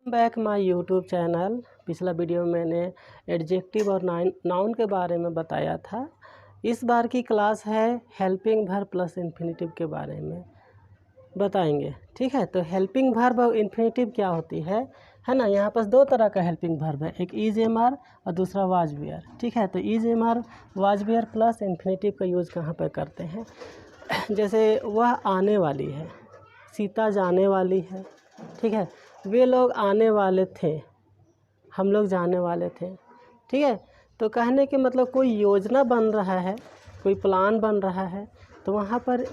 Back my YouTube channel. पिछला video में मैंने एडजेक्टिव और नाउन के बारे में बताया था। इस बार की क्लास है हेल्पिंग वर्ब प्लस इन्फिनेटिव के बारे में बताएंगे। ठीक है, तो हेल्पिंग वर्ब और इन्फिनेटिव क्या होती है ना। यहाँ पर दो तरह का हेल्पिंग वर्ब है, एक इज एम आर और दूसरा वाज वेयर। ठीक है, तो is am are was were plus infinitive का यूज़ कहाँ पर करते हैं। जैसे वह आने वाली है, सीता जाने वाली है। ठीक है, वे लोग आने वाले थे, हम लोग जाने वाले थे। ठीक है, तो कहने के मतलब कोई योजना बन रहा है, कोई प्लान बन रहा है, तो वहाँ पर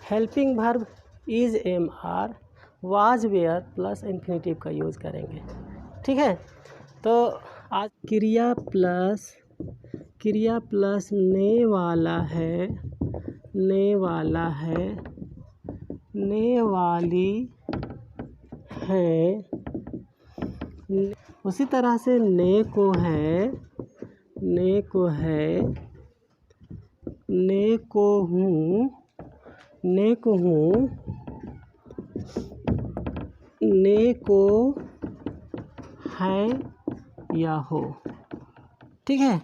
helping verb is am are was were plus infinitive का यूज़ करेंगे। ठीक है, तो आज क्रिया प्लस ने वाला है, ने वाला है, ने वाली है, उसी तरह से ने को है, ने को है, ने को हूँ, ने को हूँ, ने को है या हो। ठीक है,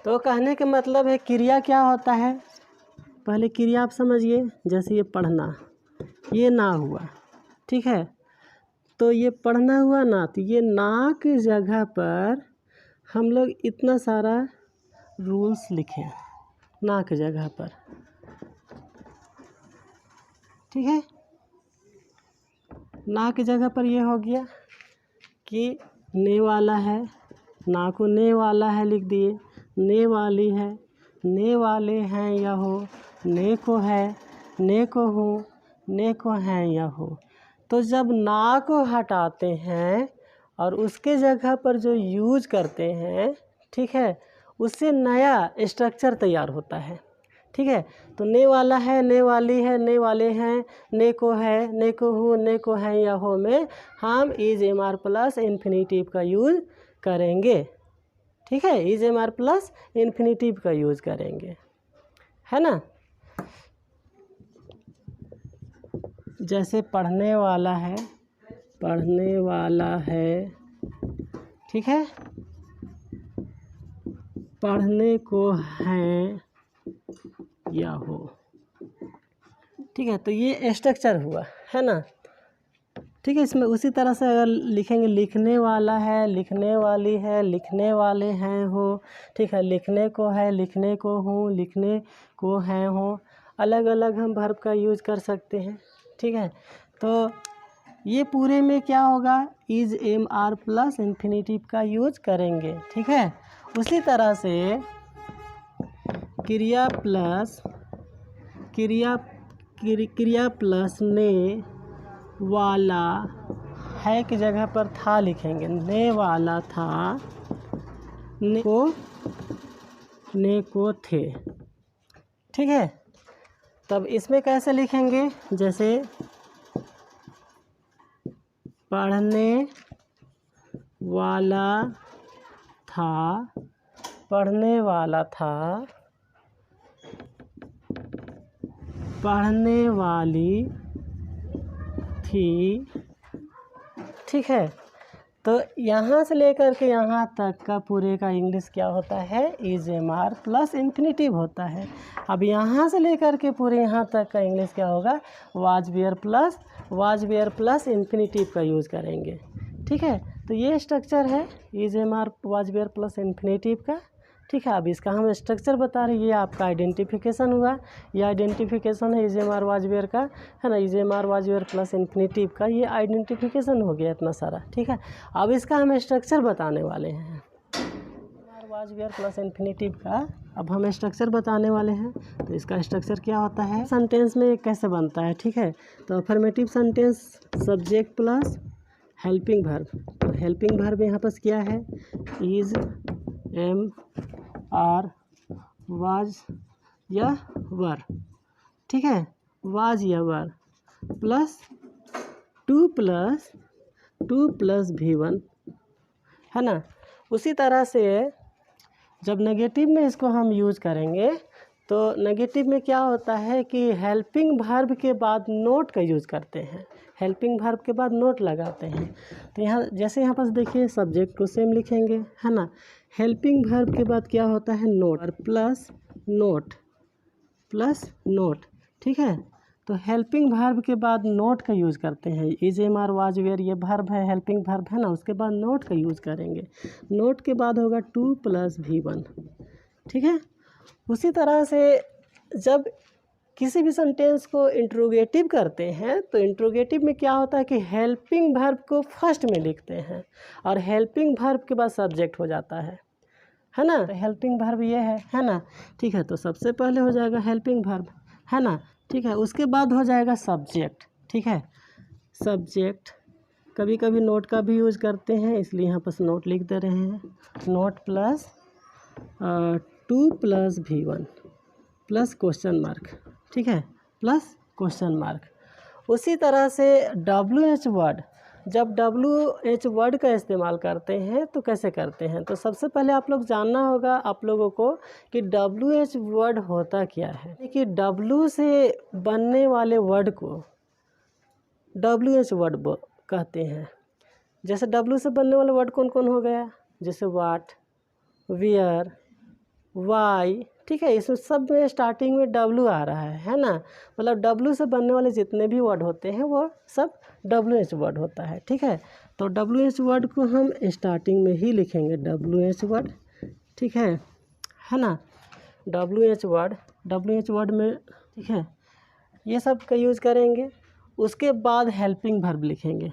तो कहने का मतलब है क्रिया क्या होता है। पहले क्रिया आप समझिए, जैसे ये पढ़ना, ये ना हुआ। ठीक है, तो ये पढ़ना हुआ ना, तो ये ना की जगह पर हम लोग इतना सारा रूल्स लिखे ना की जगह पर। ठीक है, ना की जगह पर ये हो गया कि ने वाला है, ना को ने वाला है लिख दिए, ने वाली है, ने वाले हैं या हो, ने को है, ने को हूँ, ने को हैं या हो। तो जब ना को हटाते हैं और उसके जगह पर जो यूज करते हैं, ठीक है, उससे नया स्ट्रक्चर तैयार होता है। ठीक है, तो ने वाला है, ने वाली है, ने वाले हैं, ने को है, ने को हूँ, ने को हैं या हो में हम is am are plus infinitive का यूज करेंगे। ठीक है, is am are plus infinitive का यूज करेंगे, है ना। जैसे पढ़ने वाला है, पढ़ने वाला है। ठीक है, पढ़ने को है या हो। ठीक है, तो ये स्ट्रक्चर हुआ, है ना। ठीक है, इसमें उसी तरह से अगर लिखेंगे लिखने वाला है, लिखने वाली है, लिखने वाले हैं हो। ठीक है, लिखने को है, लिखने को हूँ, लिखने को हैं हो। अलग अलग हम वर्ब का यूज़ कर सकते हैं। ठीक है, तो ये पूरे में क्या होगा, is am are plus infinitive का यूज करेंगे। ठीक है, उसी तरह से क्रिया प्लस ने वाला है की जगह पर था लिखेंगे, ने वाला था, ने को थे। ठीक है, तब इसमें कैसे लिखेंगे, जैसे पढ़ने वाला था, पढ़ने वाला था, पढ़ने वाली थी। ठीक है, तो यहाँ से लेकर के यहाँ तक का पूरे का इंग्लिश क्या होता है, is am are plus infinitive होता है। अब यहाँ से लेकर के पूरे यहाँ तक का इंग्लिश क्या होगा, वाज वेयर प्लस इन्फिनेटिव का यूज़ करेंगे। ठीक है, तो ये स्ट्रक्चर है is am are was were plus infinitive का। ठीक है, अब इसका हम स्ट्रक्चर बता रहे हैं, ये आपका आइडेंटिफिकेशन हुआ, ये आइडेंटिफिकेशन है is am are was were का, है ना। Is am are was were plus infinitive का ये आइडेंटिफिकेशन हो गया इतना सारा। ठीक है, अब इसका हम स्ट्रक्चर बताने वाले हैं, वाज वेयर प्लस इन्फिनेटिव का अब हम स्ट्रक्चर बताने वाले हैं। तो इसका स्ट्रक्चर क्या होता है, सेंटेंस में कैसे बनता है। ठीक है, तो affirmative sentence subject plus helping verb. तो हेल्पिंग वर्ब यहाँ पर क्या है, इज एम आर वाज या वर। ठीक है, वाज या वर प्लस टू प्लस V1, है ना। उसी तरह से जब नेगेटिव में इसको हम यूज़ करेंगे तो नेगेटिव में क्या होता है कि हेल्पिंग वर्ब के बाद नोट का यूज़ करते हैं। हेल्पिंग वर्ब के बाद नोट लगाते हैं। तो यहाँ जैसे यहाँ पास देखिए सब्जेक्ट को सेम लिखेंगे, है ना। हेल्पिंग वर्ब के बाद क्या होता है, नोट और प्लस नोट, ठीक है। तो हेल्पिंग वर्ब के बाद नोट का यूज़ करते हैं। Is, am, are, was, were, ये वर्ब है, हेल्पिंग वर्ब है ना, उसके बाद नोट का यूज़ करेंगे। नोट के बाद होगा 2 + V1, ठीक है। उसी तरह से जब किसी भी सेंटेंस को इंट्रोगेटिव करते हैं तो इंट्रोगेटिव में क्या होता है कि हेल्पिंग वर्ब को फर्स्ट में लिखते हैं और हेल्पिंग वर्ब के बाद सब्जेक्ट हो जाता है ना। तो हेल्पिंग वर्ब ये है ना, ठीक है। तो सबसे पहले हो जाएगा हेल्पिंग वर्ब, है ना, ठीक है। उसके बाद हो जाएगा सब्जेक्ट, ठीक है। सब्जेक्ट कभी कभी नोट का भी यूज़ करते हैं, इसलिए यहाँ पर नोट लिख दे रहे हैं। Note plus 2 + V1 plus question mark, ठीक है, प्लस क्वेश्चन मार्क। उसी तरह से WH वर्ड, जब WH वर्ड का इस्तेमाल करते हैं तो कैसे करते हैं, तो सबसे पहले आप लोग जानना होगा आप लोगों को कि WH वर्ड होता क्या है। कि W से बनने वाले वर्ड को WH वर्ड कहते हैं। जैसे W से बनने वाले वर्ड कौन कौन हो गया, जैसे वाट, वेयर, वाई, ठीक है। इसमें सब में स्टार्टिंग में W आ रहा है ना। मतलब W से बनने वाले जितने भी वर्ड होते हैं वो सब WH वर्ड होता है, ठीक है। तो WH वर्ड को हम स्टार्टिंग में ही लिखेंगे, WH वर्ड, ठीक है ना। WH वर्ड में, ठीक है, ये सब का यूज़ करेंगे। उसके बाद हेल्पिंग वर्ब लिखेंगे,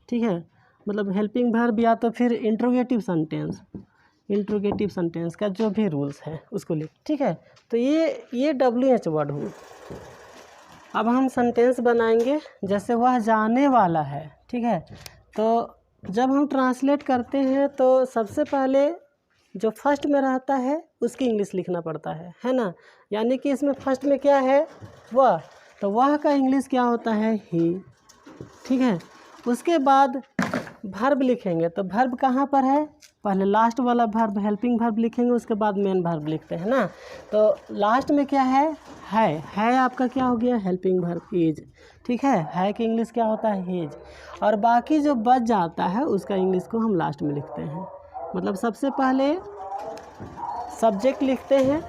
ठीक है। मतलब हेल्पिंग वर्ब या तो फिर इंट्रोगेटिव सेंटेंस का जो भी रूल्स है उसको लिख, ठीक है। तो ये WH वर्ड हुआ। अब हम सेंटेंस बनाएंगे, जैसे वह जाने वाला है, ठीक है। तो जब हम ट्रांसलेट करते हैं तो सबसे पहले जो फर्स्ट में रहता है उसकी इंग्लिश लिखना पड़ता है ना। यानी कि इसमें फर्स्ट में क्या है, वह, तो वह का इंग्लिश क्या होता है, ही, ठीक है। उसके बाद वर्ब लिखेंगे, तो वर्ब कहाँ पर है, पहले लास्ट वाला वर्ब हेल्पिंग वर्ब लिखेंगे, उसके बाद मेन वर्ब लिखते हैं ना। तो लास्ट में क्या है आपका क्या हो गया, हेल्पिंग वर्ब इज, ठीक है कि इंग्लिश क्या होता है, हिज। और बाकी जो बच जाता है उसका इंग्लिश को हम लास्ट में लिखते हैं। मतलब सबसे पहले सब्जेक्ट लिखते हैं,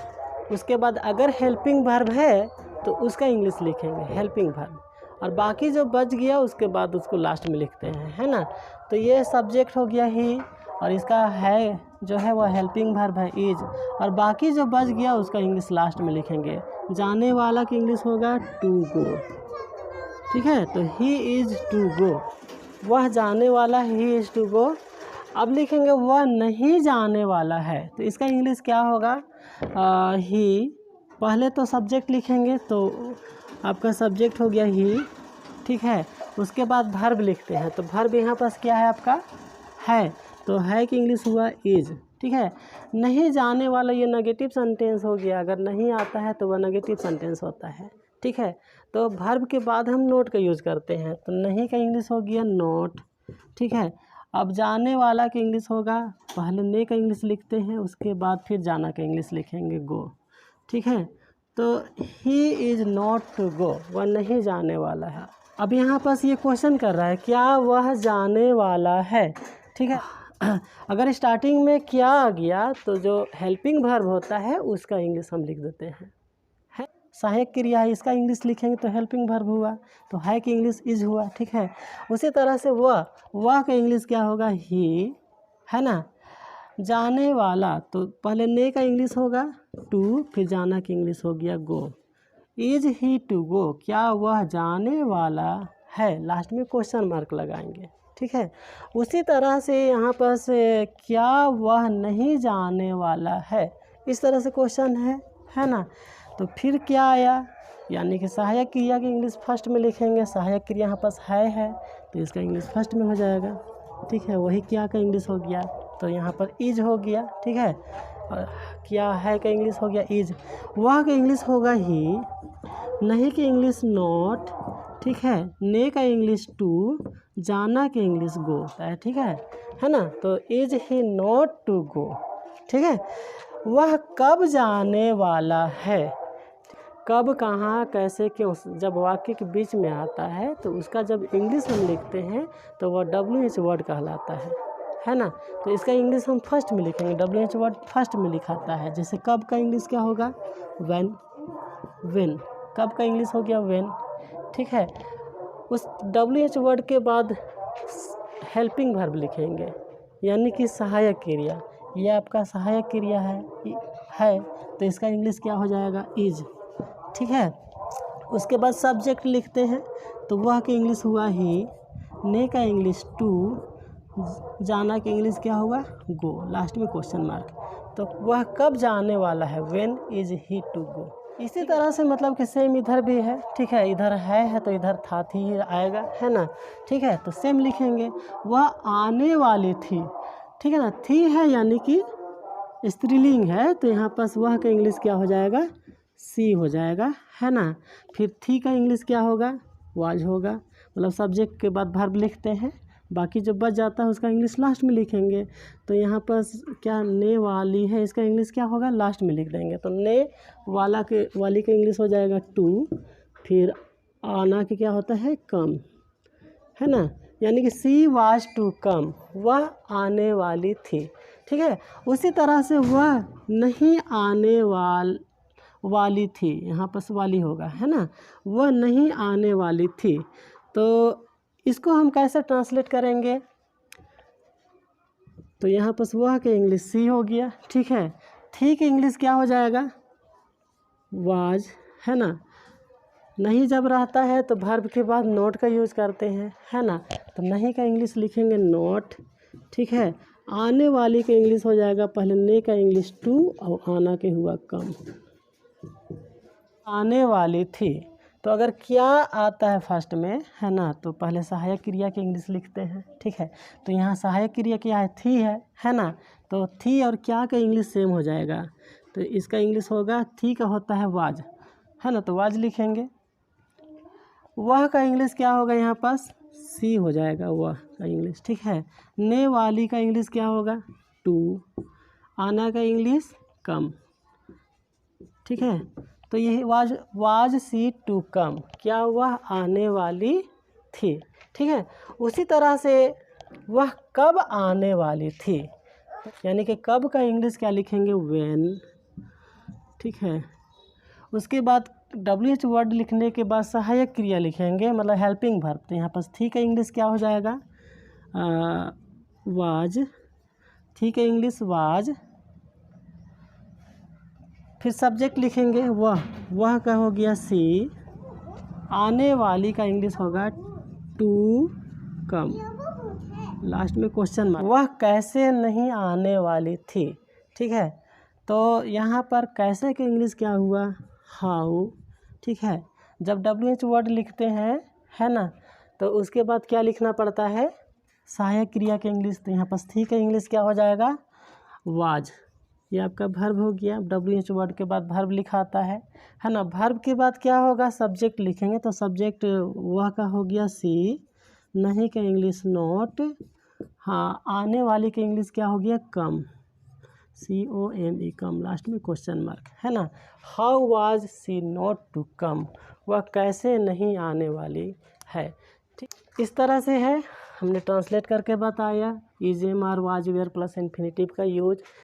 उसके बाद अगर हेल्पिंग वर्ब है तो उसका इंग्लिश लिखेंगे हेल्पिंग वर्ब, और बाकी जो बच गया उसके बाद उसको लास्ट में लिखते हैं, है ना। तो ये सब्जेक्ट हो गया ही, और इसका है जो है वह हेल्पिंग वर्ब है इज, और बाकी जो बच गया उसका इंग्लिश लास्ट में लिखेंगे। जाने वाला की इंग्लिश होगा टू गो, ठीक है। तो ही इज़ टू गो, वह जाने वाला, ही इज़ टू गो। अब लिखेंगे वह नहीं जाने वाला है, तो इसका इंग्लिश क्या होगा, ही। पहले तो सब्जेक्ट लिखेंगे, तो आपका सब्जेक्ट हो गया ही, ठीक है। उसके बाद वर्ब लिखते हैं, तो वर्ब यहाँ पास क्या है आपका, है, तो है कि इंग्लिश हुआ इज, ठीक है। नहीं जाने वाला ये नेगेटिव सेंटेंस हो गया, अगर नहीं आता है तो वह नेगेटिव सेंटेंस होता है, ठीक है। तो वर्ब के बाद हम नोट का यूज़ करते हैं, तो नहीं का इंग्लिश हो गया नोट, ठीक है। अब जाने वाला का इंग्लिश होगा, पहले ने का इंग्लिश लिखते हैं, उसके बाद फिर जाना का इंग्लिश लिखेंगे गो, ठीक है। तो he is not to go, वह नहीं जाने वाला है। अब यहाँ पास ये क्वेश्चन कर रहा है क्या वह जाने वाला है, ठीक है। अगर स्टार्टिंग में क्या आ गया तो जो हेल्पिंग वर्ब होता है उसका इंग्लिश हम लिख देते हैं, है सहायक क्रिया है, इसका इंग्लिश लिखेंगे तो हेल्पिंग वर्ब हुआ, तो है कि इंग्लिश इज हुआ, ठीक है। उसी तरह से वह का इंग्लिश क्या होगा, ही, है ना। जाने वाला, तो पहले ने का इंग्लिश होगा टू, फिर जाना की इंग्लिश हो गया गो। इज ही टू गो, क्या वह जाने वाला है, लास्ट में क्वेश्चन मार्क लगाएंगे, ठीक है। उसी तरह से यहाँ पर से क्या वह नहीं जाने वाला है, इस तरह से क्वेश्चन है ना। तो फिर क्या आया, यानी कि सहायक क्रिया की इंग्लिश फर्स्ट में लिखेंगे, सहायक क्रिया यहाँ पास है तो इसका इंग्लिश फर्स्ट में हो जाएगा, ठीक है। वही क्या का इंग्लिश हो गया, तो यहाँ पर इज हो गया, ठीक है। और क्या है का इंग्लिश हो गया इज, वह का इंग्लिश होगा ही, नहीं की इंग्लिश नॉट, ठीक है। ने का इंग्लिश टू, जाना के इंग्लिश गो, ठीक है ना। तो is he not to go, ठीक है। वह कब जाने वाला है, कब, कहाँ, कैसे, क्यों जब वाक्य के बीच में आता है तो उसका जब इंग्लिश हम लिखते हैं तो वह WH वर्ड कहलाता है ना। तो इसका इंग्लिश हम फर्स्ट में लिखेंगे, WH वर्ड फर्स्ट में लिखाता है। जैसे कब का इंग्लिश क्या होगा, व्हेन। कब का इंग्लिश हो गया व्हेन, ठीक है। उस WH वर्ड के बाद हेल्पिंग वर्ब लिखेंगे, यानी कि सहायक क्रिया। ये आपका सहायक क्रिया है तो इसका इंग्लिश क्या हो जाएगा, इज, ठीक है। उसके बाद सब्जेक्ट लिखते हैं तो वह का इंग्लिश हुआ ही, ने का इंग्लिश टू, जाना का इंग्लिश क्या होगा, गो, लास्ट में क्वेश्चन मार्क। तो वह कब जाने वाला है, when is he to go. इसी तरह से मतलब कि सेम इधर भी है, ठीक है। इधर है तो इधर था थी ही आएगा, है ना, ठीक है। तो सेम लिखेंगे, वह आने वाली थी, ठीक है ना। थी है यानी कि स्त्रीलिंग है तो यहाँ पास वह का इंग्लिश क्या हो जाएगा, सी हो जाएगा, है ना। फिर थी का इंग्लिश क्या होगा, वाज होगा। मतलब सब्जेक्ट के बाद वर्ब लिखते हैं, बाकी जो बच जाता है उसका इंग्लिश लास्ट में लिखेंगे। तो यहाँ पर क्या ने वाली है, इसका इंग्लिश क्या होगा, लास्ट में लिख देंगे। तो ने वाली का इंग्लिश हो जाएगा टू, फिर आना के क्या होता है, कम, है ना। यानी कि सी वाज टू कम, वह आने वाली थी, ठीक है। उसी तरह से वह नहीं आने वाली थी, यहाँ पर वाली होगा, है ना। वह नहीं आने वाली थी। तो इसको हम कैसे ट्रांसलेट करेंगे, तो यहाँ पर वह के इंग्लिश सी हो गया, ठीक है। थी के इंग्लिश क्या हो जाएगा, वाज, है ना। नहीं जब रहता है तो वर्ब के बाद नोट का यूज़ करते हैं, है ना। तो नहीं का इंग्लिश लिखेंगे नोट, ठीक है। आने वाली का इंग्लिश हो जाएगा, पहले ने का इंग्लिश टू और आना के हुआ कम। आने वाली थी, तो अगर क्या आता है फर्स्ट में, है ना, तो पहले सहायक क्रिया के इंग्लिश लिखते हैं, ठीक है। तो यहाँ सहायक क्रिया क्या है, थी है ना। तो थी और क्या का इंग्लिश सेम हो जाएगा, तो इसका इंग्लिश होगा, थी का होता है वाज, है ना, तो वाज लिखेंगे। वह का इंग्लिश क्या होगा, यहाँ पास सी हो जाएगा वह का इंग्लिश, ठीक है। ने वाली का इंग्लिश क्या होगा, टू, आना का इंग्लिश कम, ठीक है। तो यही वाज सी टू कम, क्या हुआ, आने वाली थी, ठीक है। उसी तरह से वह कब आने वाली थी, यानी कि कब का इंग्लिश क्या लिखेंगे, व्हेन, ठीक है। उसके बाद WH वर्ड लिखने के बाद सहायक क्रिया लिखेंगे, मतलब हेल्पिंग वर्ब। तो यहाँ पर थी का इंग्लिश क्या हो जाएगा, वाज, थी का इंग्लिश वाज। फिर सब्जेक्ट लिखेंगे वह का हो गया सी, आने वाली का इंग्लिश होगा टू कम, लास्ट में क्वेश्चन मार्क। वह कैसे नहीं आने वाली थी, ठीक है। तो यहाँ पर कैसे का इंग्लिश क्या हुआ, हाउ, ठीक है। जब WH वर्ड लिखते हैं, है ना, तो उसके बाद क्या लिखना पड़ता है, सहायक क्रिया के इंग्लिश। तो यहाँ पर थी का इंग्लिश क्या हो जाएगा, वाज। ये आपका वर्ब हो गया, WH वर्ड के बाद वर्ब लिखाता है ना। वर्ब के बाद क्या होगा, सब्जेक्ट लिखेंगे। तो सब्जेक्ट वह का हो गया सी, नहीं का इंग्लिश नॉट, हाँ, आने वाली का इंग्लिश क्या हो गया, कम, COME, कम, लास्ट में क्वेश्चन मार्क, है ना। How was she not to come, वह कैसे नहीं आने वाली है, ठीक। इस तरह से है, हमने ट्रांसलेट करके बताया। Is, am, are, was, were plus infinitive का यूज।